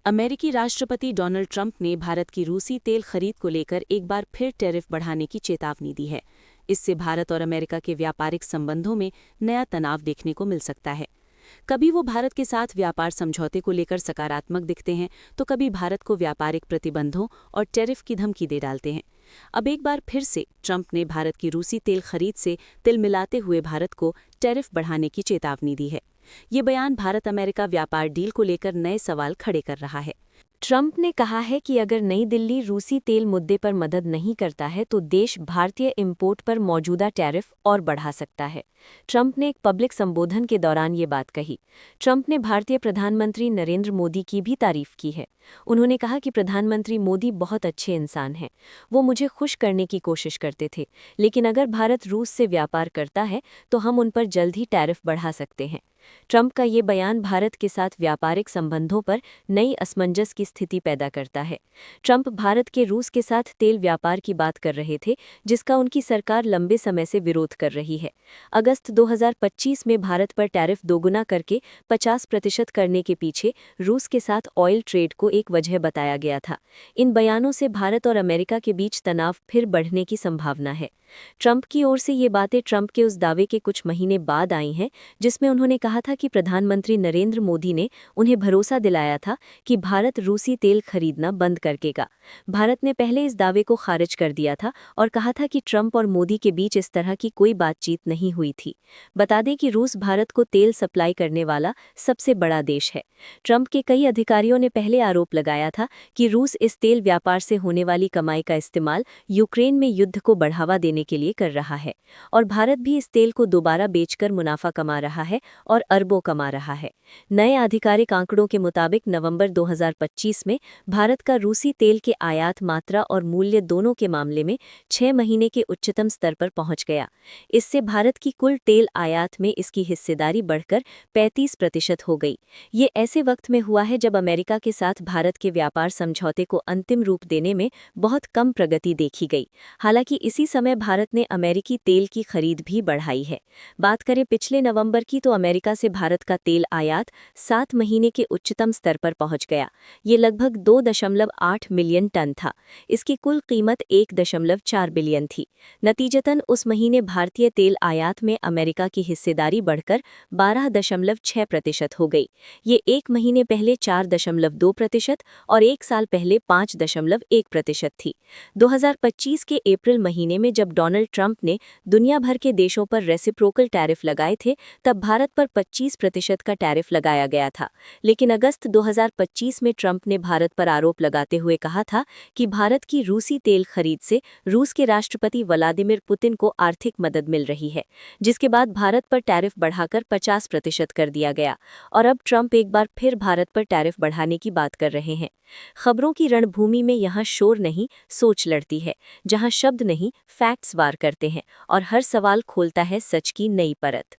अमेरिकी राष्ट्रपति Donald Trump ने भारत की रूसी तेल खरीद को लेकर एक बार फिर टैरिफ बढ़ाने की चेतावनी दी है। इससे भारत और अमेरिका के व्यापारिक संबंधों में नया तनाव देखने को मिल सकता है। कभी वो भारत के साथ व्यापार समझौते को लेकर सकारात्मक दिखते हैं, तो कभी भारत को व्यापारिक प्रतिबंधों और टैरिफ की धमकी दे डालते हैं। अब एक बार फिर से ट्रंप ने भारत की रूसी तेल खरीद से तिलमिलाते हुए भारत को टैरिफ बढ़ाने की चेतावनी दी है। ये बयान भारत अमेरिका व्यापार डील को लेकर नए सवाल खड़े कर रहा है। ट्रंप ने कहा है कि अगर नई दिल्ली रूसी तेल मुद्दे पर मदद नहीं करता है तो देश भारतीय इंपोर्ट पर मौजूदा टैरिफ और बढ़ा सकता है। ट्रंप ने एक पब्लिक संबोधन के दौरान ये बात कही। ट्रंप ने भारतीय प्रधानमंत्री नरेंद्र मोदी की भी तारीफ की है। उन्होंने कहा कि प्रधानमंत्री मोदी बहुत अच्छे इंसान हैं। वो मुझे खुश करने की कोशिश करते थे, लेकिन अगर भारत रूस से व्यापार करता है तो हम उन पर जल्द ही टैरिफ बढ़ा सकते हैं। ट्रंप का ये बयान भारत के साथ व्यापारिक संबंधों पर नई असमंजस की स्थिति पैदा करता है। ट्रंप भारत के रूस के साथ तेल व्यापार की बात कर रहे थे, जिसका उनकी सरकार लंबे समय से विरोध कर रही है। अगस्त 2025 में भारत पर टैरिफ दोगुना करके 50% करने के पीछे रूस के साथ ऑयल ट्रेड को एक वजह बताया गया था। इन बयानों से भारत और अमेरिका के बीच तनाव फिर बढ़ने की संभावना है। ट्रंप की ओर से ये बातें ट्रंप के उस दावे के कुछ महीने बाद आई हैं जिसमें उन्होंने कहा था कि प्रधानमंत्री नरेंद्र मोदी ने उन्हें भरोसा दिलाया था कि भारत रूसी तेल खरीदना बंद कर देगा। भारत ने पहले इस दावे को खारिज कर दिया था और कहा था कि ट्रंप और मोदी के बीच इस तरह की कोई बातचीत नहीं हुई थी। बता दें कि रूस भारत को तेल सप्लाई करने वाला सबसे बड़ा देश है। ट्रंप के कई अधिकारियों ने पहले आरोप लगाया था कि रूस इस तेल व्यापार से होने वाली कमाई का इस्तेमाल यूक्रेन में युद्ध को बढ़ावा देने के लिए कर रहा है और भारत भी इस तेल को दोबारा बेचकर मुनाफा कमा रहा है और अरबों कमा रहा है। नए आधिकारिक आंकड़ों के मुताबिक नवंबर 2025 में भारत का रूसी तेल के आयात मात्रा और मूल्य दोनों के मामले में 6 महीने के उच्चतम स्तर पर पहुंच गया। इससे भारत की कुल तेल आयात में इसकी हिस्सेदारी बढ़कर 35% हो गई। ये ऐसे वक्त में हुआ है जब अमेरिका के साथ भारत के व्यापार समझौते को अंतिम रूप देने में बहुत कम प्रगति देखी गई। हालांकि इसी समय भारत ने अमेरिकी तेल की खरीद भी बढ़ाई है। बात करें पिछले नवंबर की तो अमेरिका से भारत का तेल आयात 7 महीने के उच्चतम स्तर पर पहुंच गया। ये लगभग 2.8 मिलियन टन था। इसकी कुल कीमत 1.4 बिलियन थी। नतीजतन उस महीने भारतीय तेल आयात में अमेरिका की हिस्सेदारी बढ़कर 12.6% हो गई। ये एक महीने पहले 4.2% और एक साल पहले 5.1% थी। 2025 के अप्रैल महीने में जब डोनाल्ड ट्रंप ने दुनिया भर के देशों पर रेसिप्रोकल टैरिफ लगाए थे, तब भारत पर 25% का टैरिफ लगाया गया था। लेकिन अगस्त 2025 में ट्रंप ने भारत पर आरोप लगाते हुए कहा था कि भारत की रूसी तेल खरीद से रूस के राष्ट्रपति व्लादिमीर पुतिन को आर्थिक मदद मिल रही है, जिसके बाद भारत पर टैरिफ बढ़ाकर 50% कर दिया गया और अब ट्रंप एक बार फिर भारत पर टैरिफ बढ़ाने की बात कर रहे हैं। खबरों की रणभूमि में यहाँ शोर नहीं, सोच लड़ती है, जहाँ शब्द नहीं, फैक्ट्स वार करते हैं और हर सवाल खोलता है सच की नई परत।